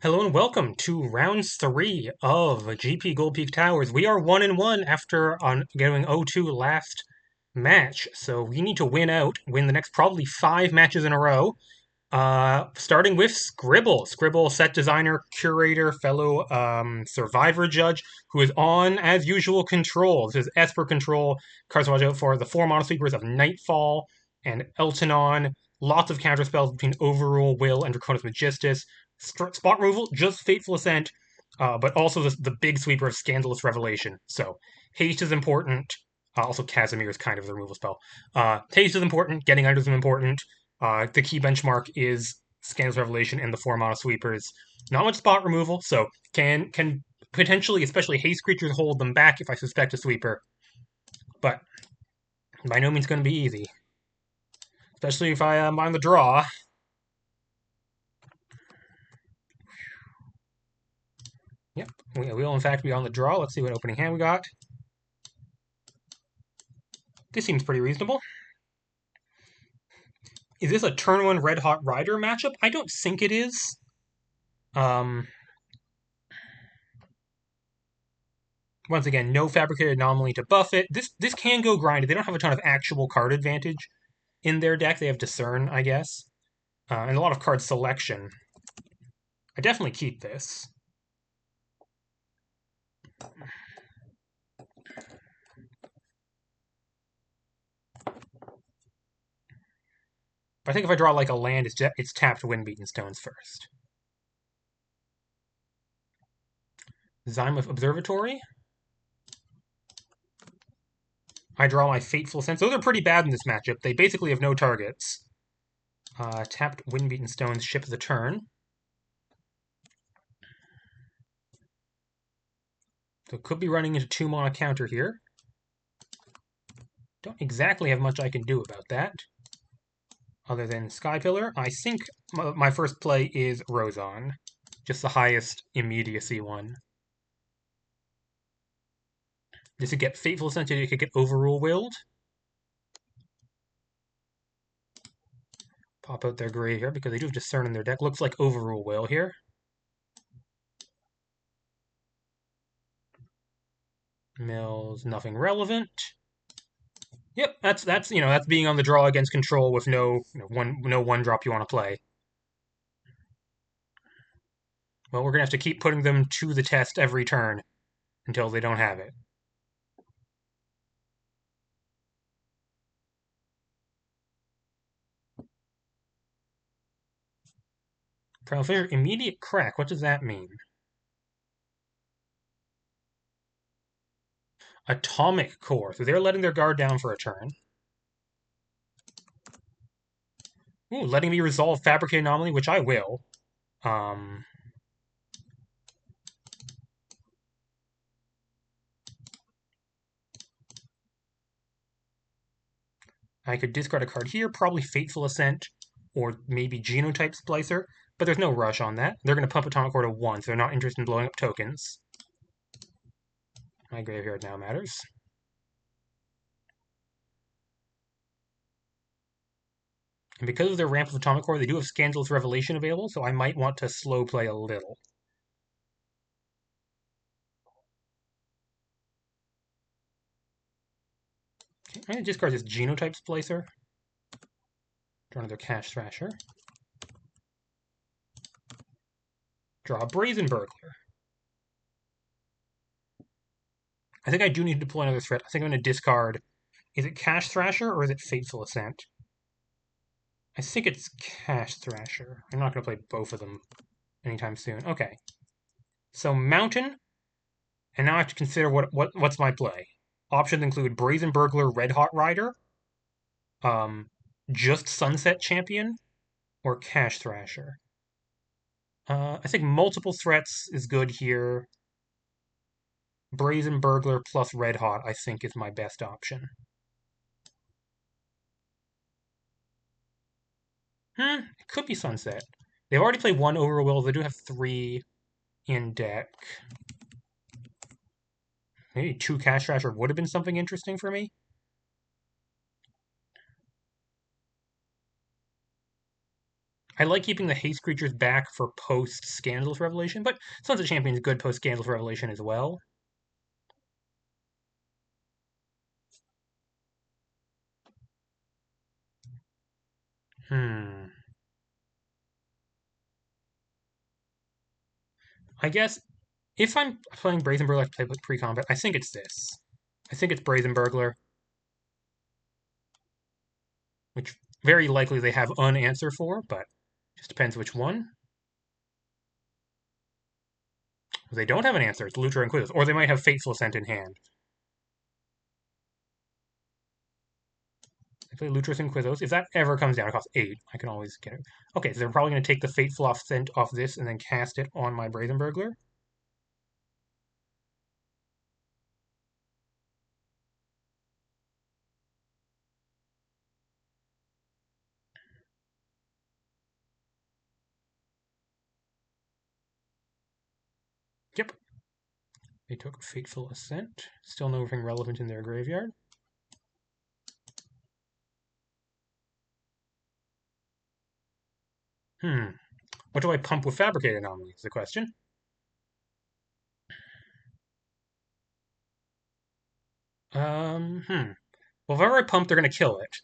Hello and welcome to round 3 of GP Goldpeak Towers. We are 1-1 after going 0-2 last match, so we need to win the next probably 5 matches in a row. Starting with Scribbl. Scribbl, set designer, curator, fellow survivor judge, who is on, as usual, control. This is Esper control. Cards to watch out for the 4 mono sweepers of Nightfall and Eltanon. Lots of counter spells between Overrule, Will, and Draconis Magistus. Spot removal, just Fateful Ascent, but also the big sweeper of Scandalous Revelation. So haste is important. Also, Casimir is kind of the removal spell. Haste is important. Getting under is important. The key benchmark is Scandalous Revelation and the 4 mono sweepers. Not much spot removal, so can potentially, especially haste creatures, hold them back if I suspect a sweeper. But by no means going to be easy, especially if I am on the draw. Yep, we will in fact be on the draw. Let's see what opening hand we got. This seems pretty reasonable. Is this a turn 1 Red Hot Rider matchup? I don't think it is. Once again, no Fabricated Anomaly to buff it. This can go grinded. They don't have a ton of actual card advantage in their deck. They have Discern, I guess. And a lot of card selection. I definitely keep this. But I think if I draw like a land, it's tapped Windbeaten Stones first. Zymoth Observatory. I draw my Fateful Sense. Those are pretty bad in this matchup. They basically have no targets. Tapped Windbeaten Stones, ship the turn. So could be running into 2 mana counter here. Don't exactly have much I can do about that. Other than Skypillar. I think my first play is Rozon. Just the highest immediacy one. This could get Fateful Ascent, it could get Overrule Willed. Pop out their gray here because they do have Discern in their deck. Looks like Overrule Will here. Mills, nothing relevant. Yep, that's being on the draw against control with no one drop you want to play. Well, we're gonna have to keep putting them to the test every turn until they don't have it. Primal Fissure, immediate crack. What does that mean? Atomic Core. So they're letting their guard down for a turn. Ooh, letting me resolve Fabricated Anomaly, which I will. I could discard a card here, probably Fateful Ascent, or maybe Genotype Splicer, but there's no rush on that. They're going to pump Atomic Core to 1, so they're not interested in blowing up tokens. My graveyard now matters. And because of their ramp of Atomic Core, they do have Scandalous Revelation available, so I might want to slow play a little. Okay, I'm going to discard this Genotype Splicer. Draw another Cash Thrasher. Draw a Brazen Burglar. I think I do need to deploy another threat. I think I'm going to discard. Is it Cash Thrasher or is it Fateful Ascent? I think it's Cash Thrasher. I'm not going to play both of them anytime soon. Okay. So Mountain, and now I have to consider what's my play. Options include Brazen Burglar, Red Hot Rider, just Sunset Champion, or Cash Thrasher. I think multiple threats is good here. Brazen Burglar plus Red Hot, I think, is my best option. It could be Sunset. They've already played 1 Overwill. They do have 3 in deck. Maybe 2 Cash Thrasher would have been something interesting for me. I like keeping the haste creatures back for post-Scandalous Revelation, but Sons of Champion is good post-Scandalous Revelation as well. I guess if I'm playing Brazen Burglar, I have to play with pre-combat. I think it's this. I think it's Brazen Burglar, which very likely they have an answer for, but just depends which one. If they don't have an answer, it's Lutra and Quizzes, or they might have Fateful Ascent in hand. I play Lutris and Quizos. If that ever comes down, it costs 8. I can always get it. Okay, so they're probably going to take the Fateful Ascent off this and then cast it on my Brazen Burglar. Yep. They took Fateful Ascent. Still nothing relevant in their graveyard. What do I pump with Fabricated Anomaly is the question. Well, if ever I pump, they're going to kill it.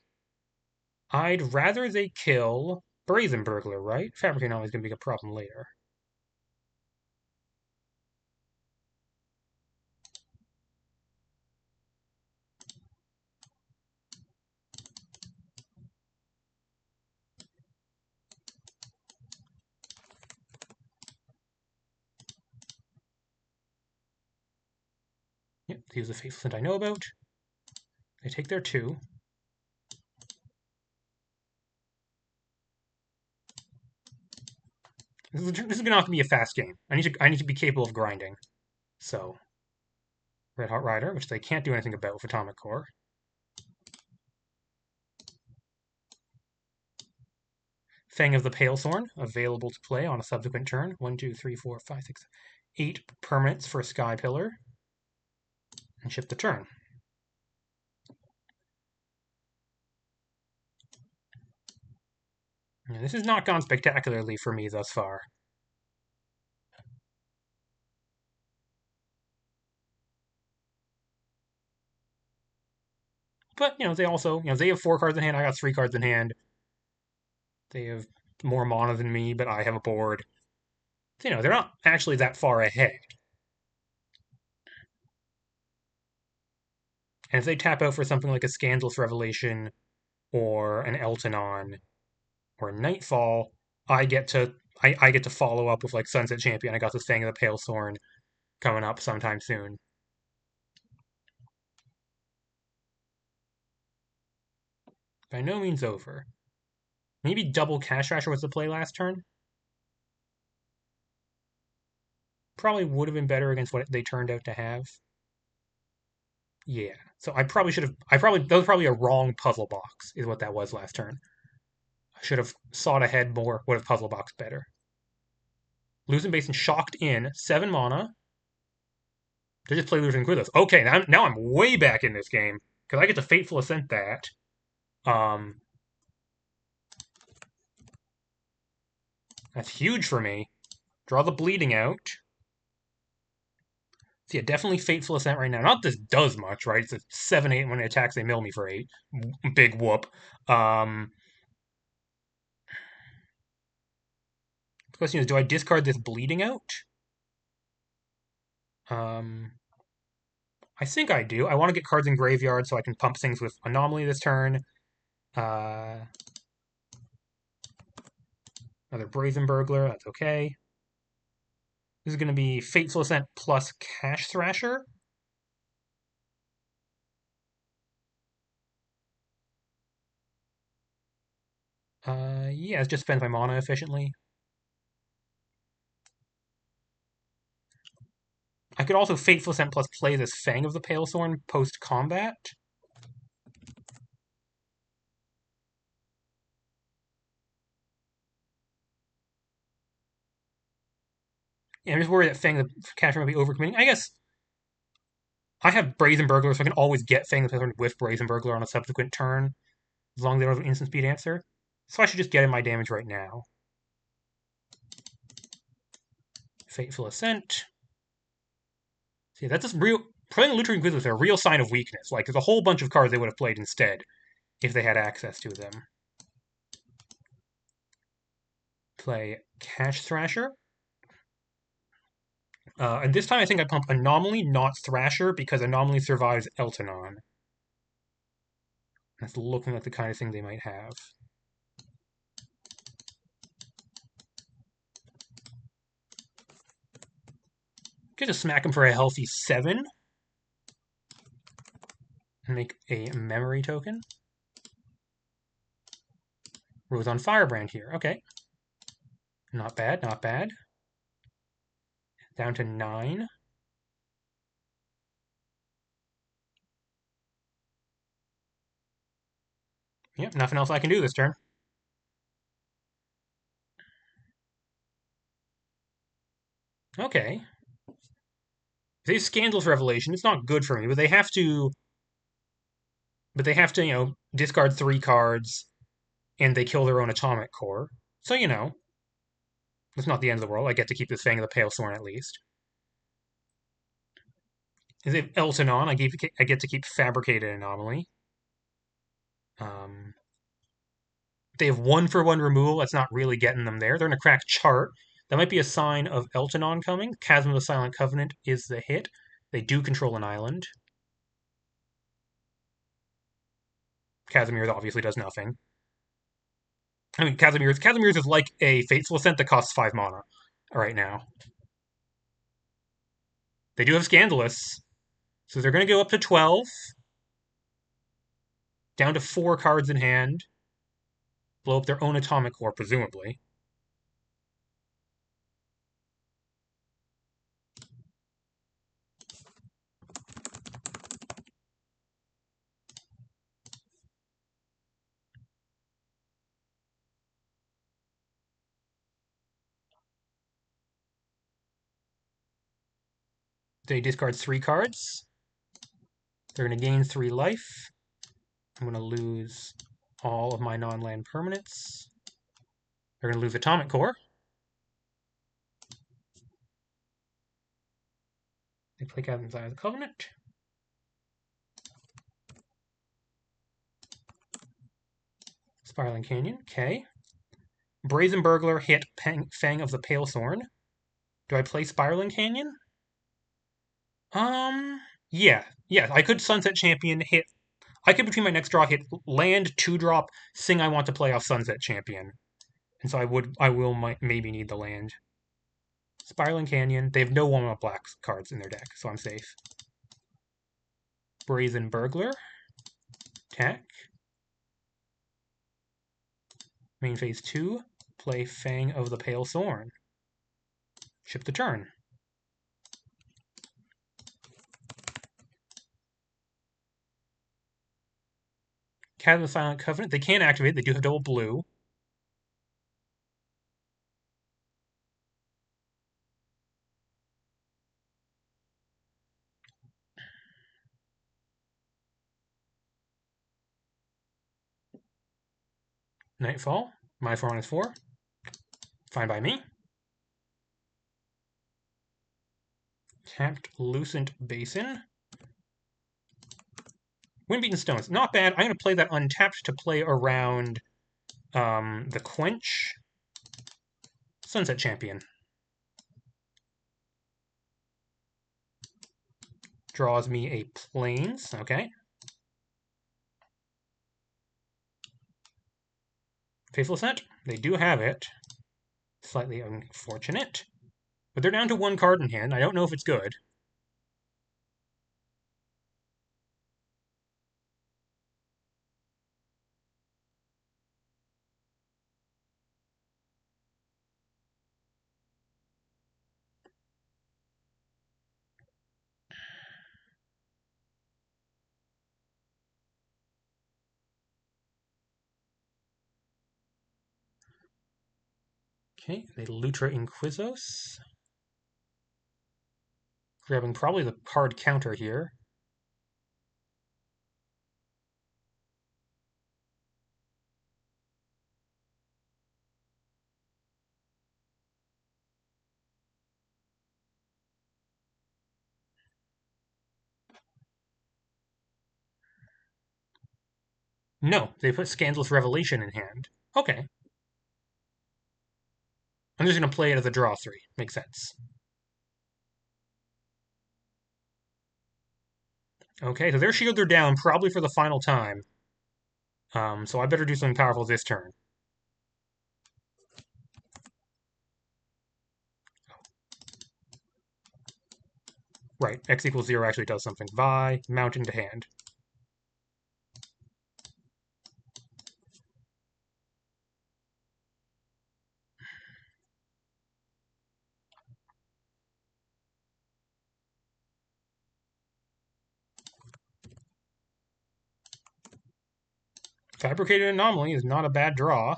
I'd rather they kill Brazen Burglar, right? Fabricated Anomaly is going to be a problem later. Yep, use the Fateful Ascent I know about. They take their 2. This is going to have to be a fast game. I need to be capable of grinding. So, Red Hot Rider, which they can't do anything about with Atomic Core. Fang of the Pale Thorn, available to play on a subsequent turn. 1, 2, 3, 4, 5, 6, 8 permanents for Sky Pillar. And ship the turn. Yeah, this has not gone spectacularly for me thus far. But, they also, they have 4 cards in hand, I got 3 cards in hand. They have more mana than me, but I have a board. So, they're not actually that far ahead. And if they tap out for something like a Scandalous Revelation or an Eltanon or Nightfall, I get to follow up with like Sunset Champion. I got this Fang of the Pale Thorn coming up sometime soon. By no means over. Maybe double Cash Rasher was the play last turn. Probably would have been better against what they turned out to have. Yeah. So I probably should have. That was probably a wrong puzzle box, is what that was last turn. I should have sought ahead more. Would have puzzle box better. Losing Basin shocked in 7 mana. They just play Losing Quizos. Okay, now I'm way back in this game because I get to Fateful Ascent that. That's huge for me. Draw the Bleeding out. So yeah, definitely Fateful Ascent right now. Not this does much, right? It's a 7/8 when it attacks, they mill me for 8. Big whoop. The question is, do I discard this Bleeding out? I think I do. I want to get cards in graveyard so I can pump things with Anomaly this turn. Another Brazen Burglar, that's okay. This is going to be Fateful Ascent plus Cash Thrasher. Yeah, it just spends my mana efficiently. I could also Fateful Ascent plus play this Fang of the Pale Thorn post-combat. Yeah, I'm just worried that Fang of the Catcher might be overcommitting. I guess I have Brazen Burglar, so I can always get Fang of the Pale Thorn with Brazen Burglar on a subsequent turn, as long as they don't have an instant speed answer. So I should just get in my damage right now. Fateful Ascent. See, that's just real. Playing Lutheran Quiz is a real sign of weakness. Like, there's a whole bunch of cards they would have played instead if they had access to them. Play Cash Thrasher. And this time I think I pump Anomaly, not Thrasher, because Anomaly survives Eltonon. That's looking like the kind of thing they might have. Could just smack him for a healthy 7. And make a memory token. Rose on Firebrand here. Okay. Not bad, not bad. Down to 9. Yep, nothing else I can do this turn. Okay. They have Scandalous Revelation. It's not good for me, but they have to... you know, discard 3 cards, and they kill their own Atomic Core. So, you know, it's not the end of the world. I get to keep this Fang of the Pale Thorn at least. If they have Eltonon, I get to keep Fabricated Anomaly. They have 1-for-1 removal. That's not really getting them there. They're going to crack Chart. That might be a sign of Eltonon coming. Chasm of the Silent Covenant is the hit. They do control an island. Casimir obviously does nothing. I mean, Casimir's is like a Fateful Ascent that costs 5 mana right now. They do have Scandalous, so they're going to go up to 12. Down to 4 cards in hand. Blow up their own Atomic Core, presumably. They discard 3 cards. They're going to gain 3 life. I'm going to lose all of my non-land permanents. They're going to lose Atomic Core. They play Chasm of the Covenant. Spiraling Canyon, okay. Brazen Burglar hit Fang of the Pale Thorn. Do I play Spiraling Canyon? Yeah. I could Sunset Champion hit. I could between my next draw hit land 2-drop, sing I want to play off Sunset Champion, and so might maybe need the land. Spiraling Canyon. They have no 1-1 black cards in their deck, so I'm safe. Brazen Burglar. Attack. Main phase 2. Play Fang of the Pale Thorn. Ship the turn. Chasm of the Silent Covenant. They can't activate. They do have double blue. Nightfall. My 4-4. Fine by me. Tapped Lucent Basin. Windbeaten Stones. Not bad. I'm going to play that untapped to play around the Quench. Sunset Champion. Draws me a Plains. Okay. Faithful Ascent. They do have it. Slightly unfortunate. But they're down to 1 card in hand. I don't know if it's good. Okay, they Lutra Inquisitos. Grabbing probably the card counter here. No, they put Scandalous Revelation in hand. Okay. I'm just going to play it as a draw 3. Makes sense. Okay, so their shields are down probably for the final time. So I better do something powerful this turn. Right, x equals 0 actually does something. Vi, mountain to hand. Fabricated Anomaly is not a bad draw.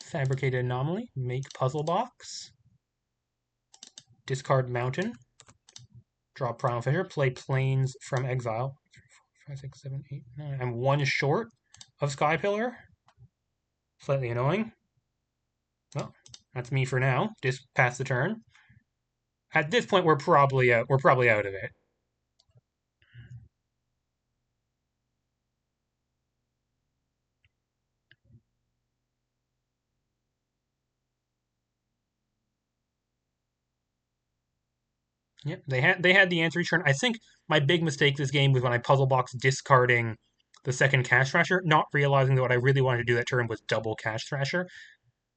Fabricated Anomaly, make Puzzle Box. Discard Mountain. Draw Primal Fissure, play Plains from Exile. 5, 6, 7, 8, 9. I'm one short of Sky Pillar. Slightly annoying. Well, that's me for now. Just pass the turn. At this point, we're probably out. We're probably out of it. Yep, they had the answer each turn. I think my big mistake this game was when I puzzle box discarding the second Cash Thrasher, not realizing that what I really wanted to do that turn was double Cash Thrasher.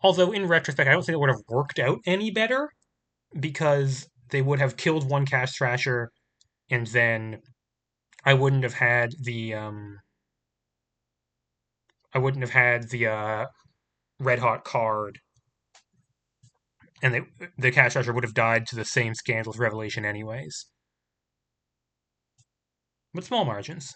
Although in retrospect, I don't think it would have worked out any better because they would have killed one Cash Thrasher, and then I wouldn't have had the red hot card, and the Cash Thrasher would have died to the same Scandalous Revelation anyways. But small margins.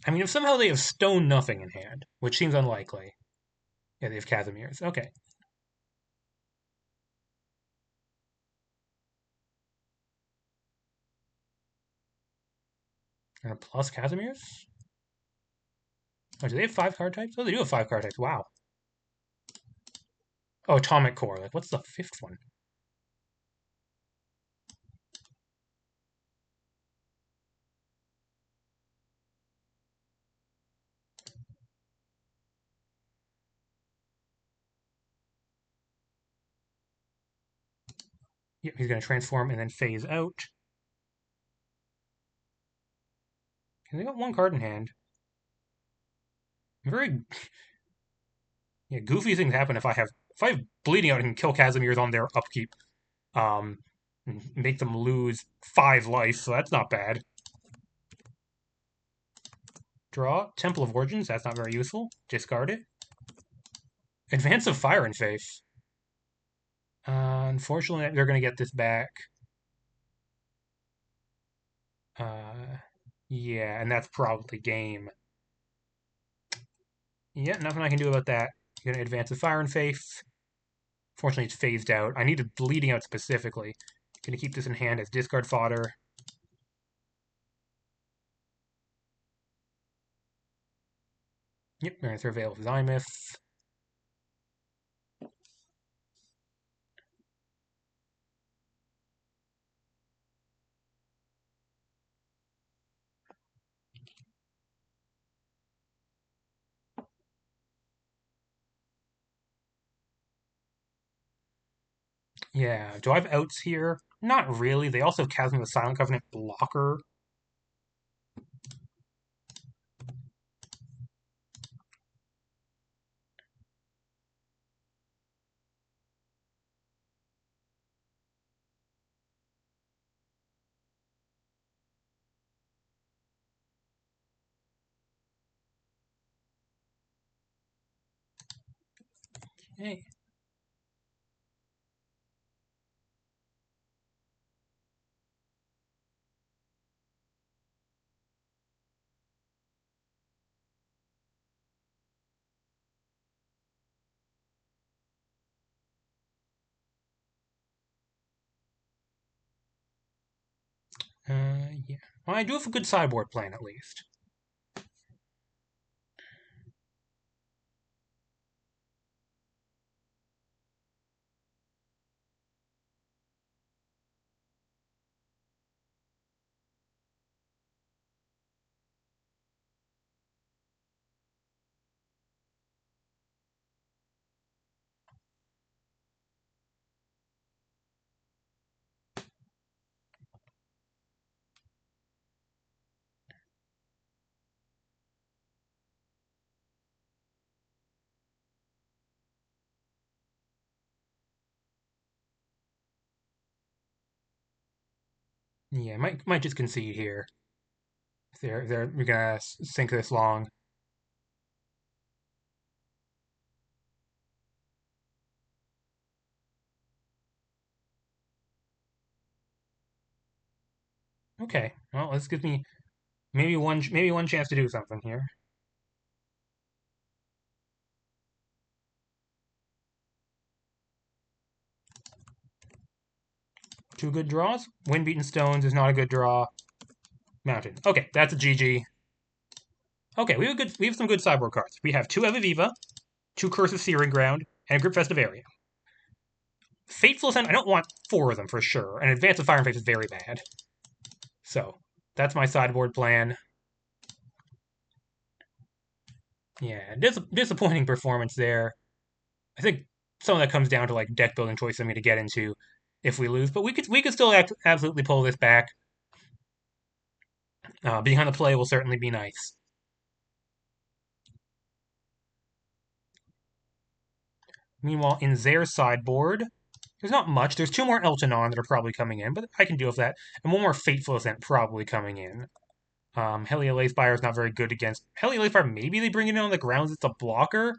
I mean, if somehow they have Stone Nothing in hand, which seems unlikely. Yeah, they have Casimir's. Okay. And a plus Casimir's? Oh, do they have 5 card types? Oh, they do have 5 card types. Wow. Oh, Atomic Core. Like, what's the 5th one? Yeah, he's going to transform and then phase out. And they got 1 card in hand. Very yeah, goofy things happen if I have bleeding out and kill Casimir's on their upkeep. Um, make them lose 5 life, so that's not bad. Draw Temple of Origins. That's not very useful. Discard it. Advance of Fire and Faith. Unfortunately, they're going to get this back. Yeah, and that's probably game. Yeah, nothing I can do about that. You're going to advance with Fire and Faith. Fortunately, it's phased out. I needed Bleeding Out specifically. Going to keep this in hand as discard fodder. Yep, going to throw Veil of Zymoth. Yeah, do I have outs here? Not really. They also have Chasm of the Silent Covenant blocker. Hey. Yeah. Well, I do have a good sideboard plan, at least. Yeah, might just concede here. We're gonna sink this long. Okay, well, this gives me maybe one chance to do something here. Two good draws. Wind-beaten stones is not a good draw. Mountain. Okay, that's a GG. Okay, we have some good sideboard cards. We have two Evaviva, two Curse of Searing Ground, and a Grip Area. Fateful Ascent, I don't want four of them for sure. And Advance of Fire and Faith is very bad. So, that's my sideboard plan. Yeah, disappointing performance there. I think some of that comes down to like deck building choices I'm going to get into if we lose, but we could still absolutely pull this back. Being on the play will certainly be nice. Meanwhile, in their sideboard, there's not much. There's two more Eltonon that are probably coming in, but I can deal with that. And one more Fateful Ascent probably coming in. Helia Lacefire is not very good against... Helia Lacefire, maybe they bring it in on the grounds it's a blocker.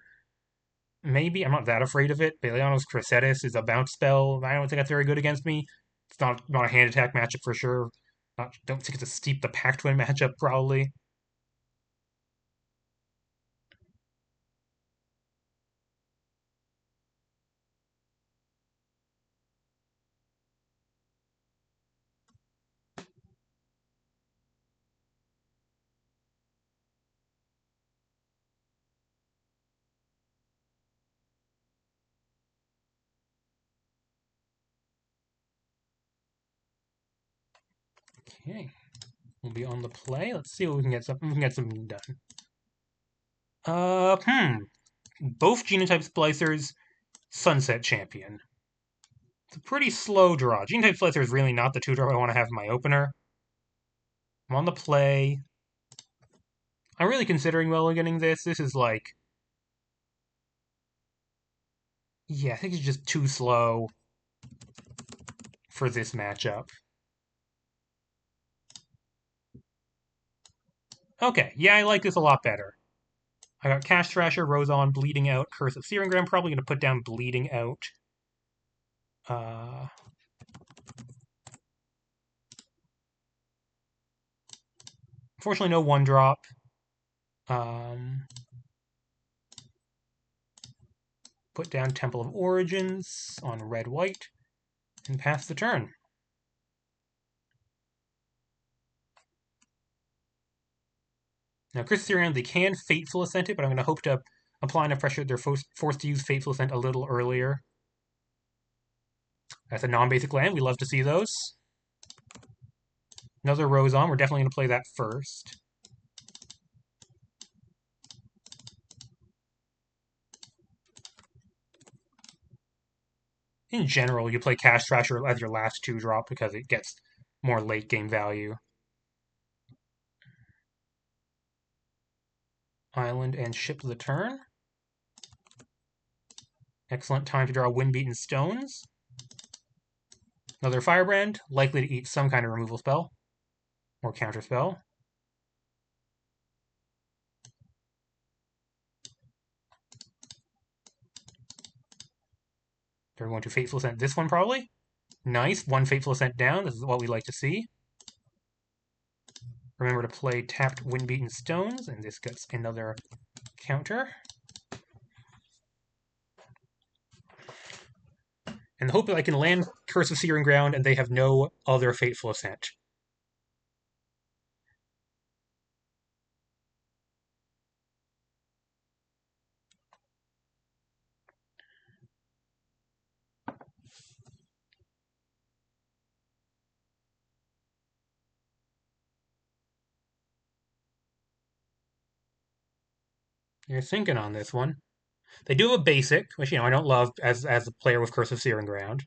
Maybe. I'm not that afraid of it. Belianos Cressetis is a bounce spell. I don't think that's very good against me. It's not a hand attack matchup for sure. Don't think it's a Steep the Pack Twin matchup, probably. Okay. We'll be on the play. Let's see what we can get something done. Both Genotype Splicers, Sunset Champion. It's a pretty slow draw. Genotype Slicer is really not the two draw I want to have in my opener. I'm on the play. I'm really considering getting this. This is like... Yeah, I think it's just too slow for this matchup. Okay, yeah, I like this a lot better. I got Cash Thrasher, Rozon, Bleeding Out, Curse of Searing Ground. Probably going to put down Bleeding Out. Unfortunately, no one drop. Put down Temple of Origins on red-white and pass the turn. Now, Chris Sirian, they can Fateful Ascent it, but I'm going to hope to apply enough pressure they're forced to use Fateful Ascent a little earlier. That's a non-basic land. We love to see those. Another Rozon. We're definitely going to play that first. In general, you play Cash Thrasher as your last two drop because it gets more late game value. Island and ship the turn. Excellent time to draw Wind-Beaten Stones. Another Firebrand, likely to eat some kind of removal spell or counter spell. They're going to Fateful Ascent this one probably. Nice, one Fateful Ascent down. This is what we like to see. Remember to play tapped Wind-Beaten Stones, and this gets another counter. And the hope that I can land Curse of Searing Ground and they have no other Fateful Ascent. You're thinking on this one. They do have a basic, which I don't love as a player with Curse of Searing Ground.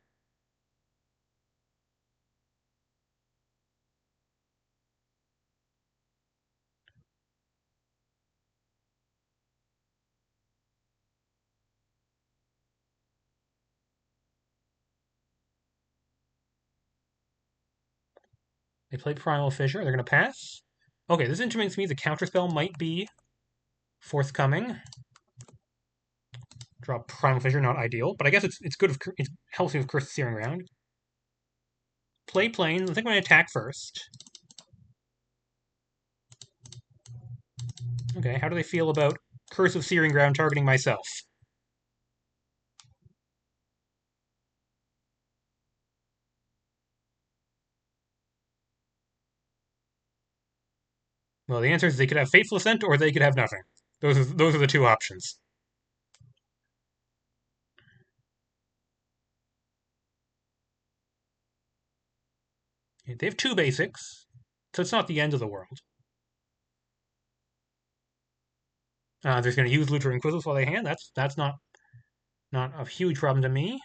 They play Primal Fissure. They're going to pass. Okay, this intimates me the counterspell might be forthcoming. Draw Primal Fissure, not ideal, but I guess it's good if it's healthy with Curse of Searing Ground. Play Plains. I think I'm going to attack first. Okay, how do they feel about Curse of Searing Ground targeting myself? Well, the answer is they could have Fateful Ascent or they could have nothing. Those are the two options. They have two basics, so it's not the end of the world. They're just going to use Luter Inquisitus while they hand. That's not a huge problem to me.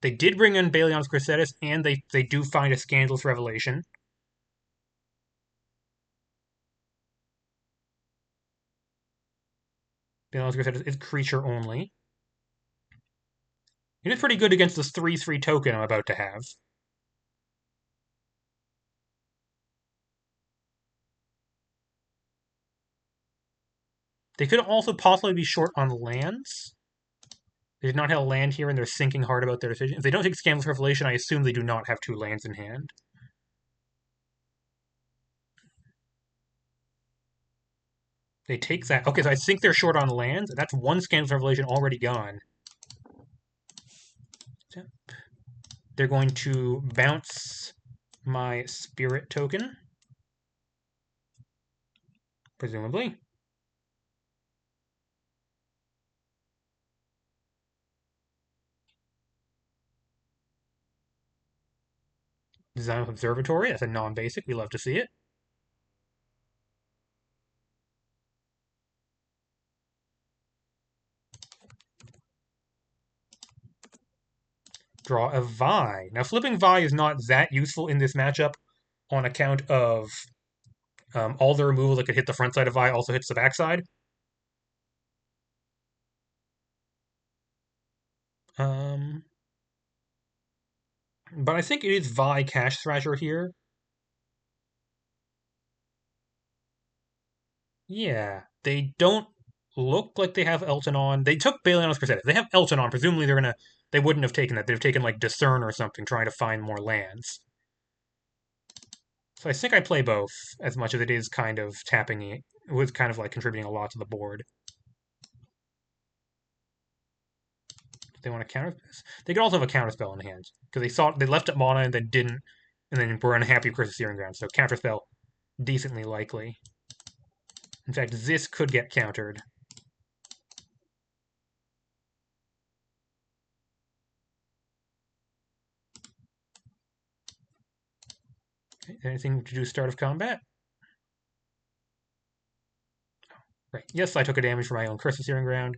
They did bring in Balion's Cressetus, and they do find a Scandalous Revelation. Balion's Cressetus is creature only. It is pretty good against this 3/3 token I'm about to have. They could also possibly be short on lands. They did not have a land here, and they're thinking hard about their decision. If they don't take Scandalous Revelation, I assume they do not have two lands in hand. They take that. Okay, so I think they're short on lands. That's one Scandalous Revelation already gone. They're going to bounce my Spirit token, presumably. Design of Observatory. That's a non-basic. We love to see it. Draw a Vi. Now, flipping Vi is not that useful in this matchup on account of all the removal that could hit the front side of Vi also hits the back side. But I think it is Vi Cash Thrasher here. Yeah, they don't look like they have Elton on. They took Balion's Cressetus. They have Elton on. Presumably they wouldn't have taken that. They'd have taken like Discern or something, trying to find more lands. So I think I play both, as much as it is kind of tapping it. It was kind of like contributing a lot to the board. They want to counter this. They could also have a counterspell in hand because they left it mana and then didn't, and then were unhappy with Curse of Searing Ground. So counterspell, decently likely. In fact, this could get countered. Okay, anything to do start of combat? Right. Yes, I took a damage for my own Curse of Searing Ground.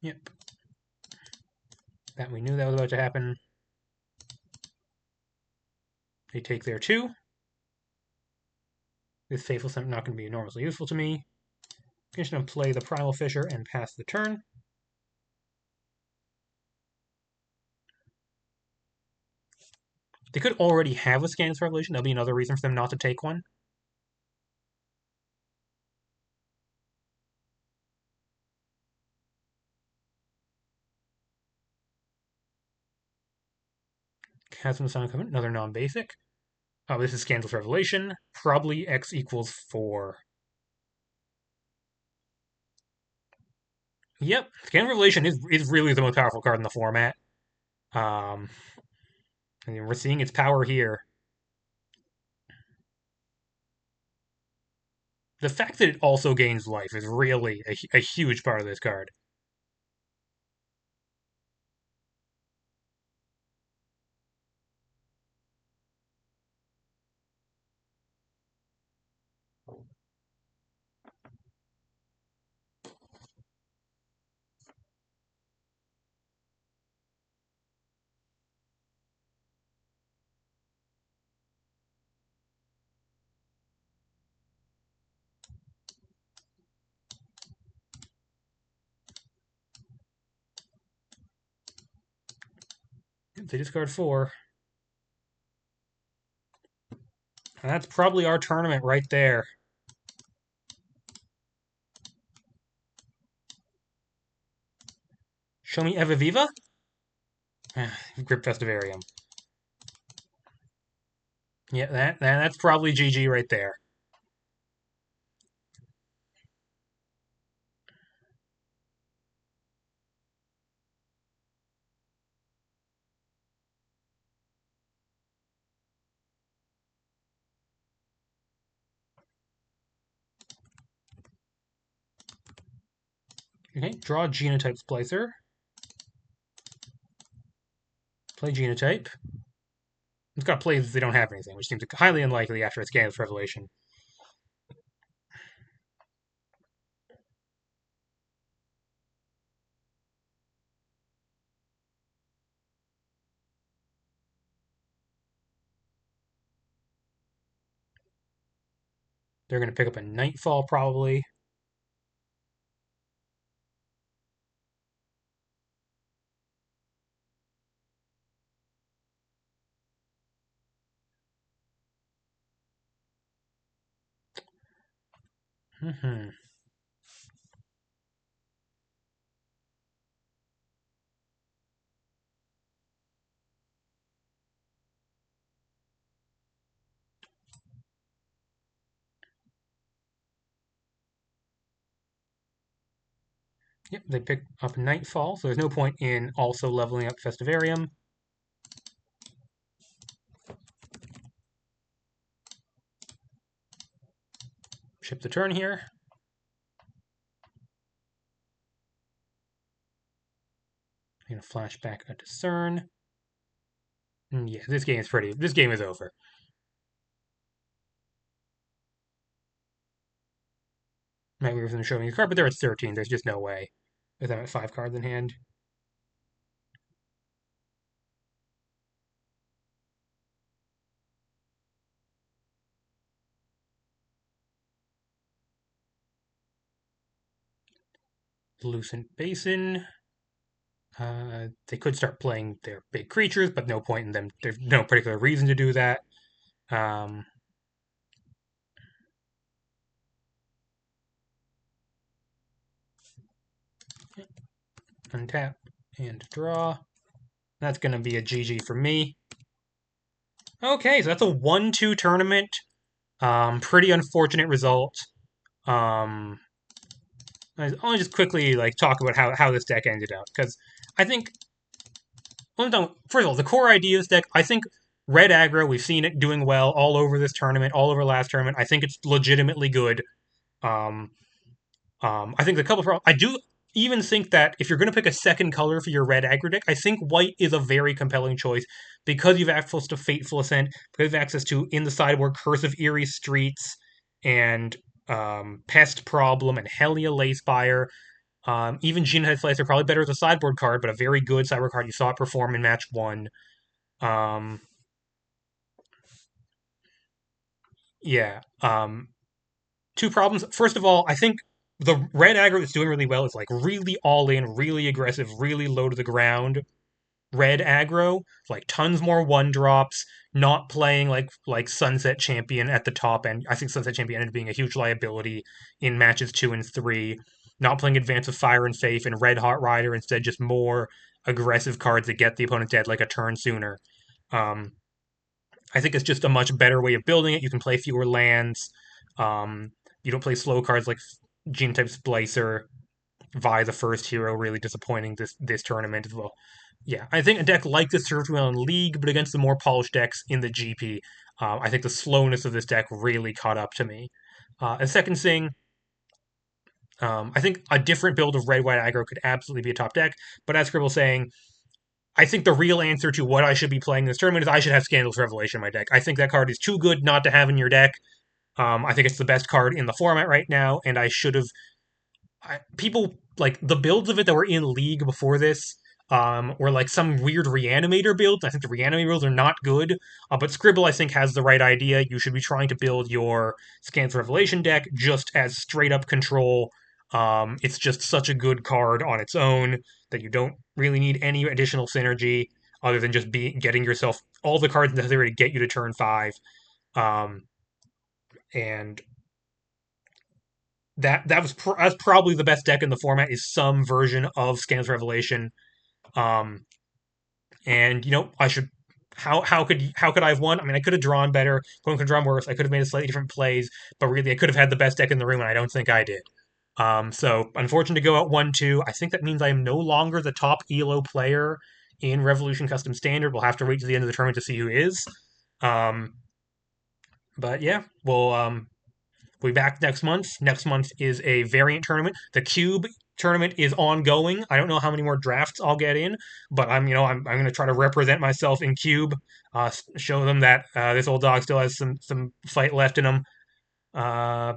Yep. That we knew that was about to happen. They take their two. This Faithful Scent not going to be enormously useful to me. I'm just going to play the Primal Fissure and pass the turn. They could already have a Scandalous Revelation. That'll be another reason for them not to take one. Chasm of Sun, another non-basic. Oh, this is Scandalous Revelation. Probably X equals 4. Yep, Scandalous Revelation is really the most powerful card in the format. And we're seeing its power here. The fact that it also gains life is really a huge part of this card. They discard 4. And that's probably our tournament right there. Show me Evaviva? Grip Festivarium. Yeah, that's probably GG right there. Okay, draw Genotype Splicer. Play Genotype. It's got plays if they don't have anything, which seems highly unlikely after its Scandalous Revelation. They're going to pick up a Nightfall, probably. Mm-hmm. Yep, they pick up Nightfall, so there's no point in also leveling up Festivarium. Ship the turn here. I'm going to flash back a Discern. Yeah, this game is pretty. This game is over. Might be going to show me a card, but they're at 13. There's just no way. With them at 5 cards in hand. Lucent Basin. They could start playing their big creatures, but no point in them. There's no particular reason to do that. Untap and draw. That's going to be a GG for me. Okay, so that's a 1-2 tournament. Pretty unfortunate result. I'll just quickly talk about how this deck ended up, because I think first of all, the core idea of this deck, I think red aggro, we've seen it doing well all over this tournament, all over last tournament. I think it's legitimately good. Um, I think the couple of I do even think that if you're going to pick a second color for your red aggro deck, I think white is a very compelling choice because you've access to Fateful Ascent, because you've access to in the sideboard Curse of Eerie Streets and Pest Problem and Helia Lacefire. Even Genotype Slice are probably better as a sideboard card, but a very good sideboard card. You saw it perform in match 1. Yeah. 2 problems. First of all, I think the red aggro that's doing really well is really all in, really aggressive, really low to the ground. Red aggro, tons more 1-drops, not playing like Sunset Champion at the top end. I think Sunset Champion ended up being a huge liability in matches 2 and 3. Not playing Advance of Fire and Faith and Red Hot Rider, instead just more aggressive cards that get the opponent dead like a turn sooner. Um, I think it's just a much better way of building it. You can play fewer lands. You don't play slow cards like Genotype Splicer. Vi, the first hero, really disappointing this tournament as well. Yeah, I think a deck like this serves well in League, but against the more polished decks in the GP, I think the slowness of this deck really caught up to me. A second thing, I think a different build of red white aggro could absolutely be a top deck. But as Scribble saying, I think the real answer to what I should be playing this tournament is I should have Scandalous Revelation in my deck. I think that card is too good not to have in your deck. I think it's the best card in the format right now, and I should have people like the builds of it that were in League before this were like some weird reanimator builds. I think the reanimator builds are not good, but Scribble I think has the right idea. You should be trying to build your Scans Revelation deck just as straight up control. It's just such a good card on its own that you don't really need any additional synergy other than just getting yourself all the cards necessary to get you to turn 5. Um, and that's probably the best deck in the format is some version of Scans Revelation. Um, and I should how could I have won? I mean, I could have drawn better. Could have drawn worse. I could have made slightly different plays, but really, I could have had the best deck in the room, and I don't think I did. So unfortunate to go out 1-2. I think that means I am no longer the top ELO player in Revolution Custom Standard. We'll have to wait to the end of the tournament to see who is. Um, but yeah, we'll be back next month. Next month is a variant tournament. The Cube tournament is ongoing. I don't know how many more drafts I'll get in, but I'm going to try to represent myself in Cube, show them that this old dog still has some fight left in him. Uh,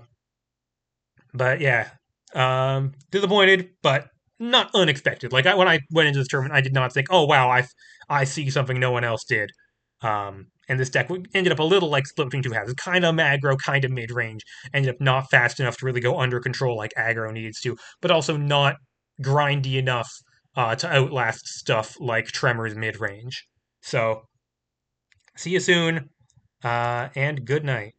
but yeah, disappointed, but not unexpected. Like when I went into this tournament, I did not think, oh wow, I see something no one else did. And this deck ended up a little like split between two halves. Kind of aggro, kind of mid range. Ended up not fast enough to really go under control like aggro needs to, but also not grindy enough to outlast stuff like Tremor's mid range. So, see you soon, and good night.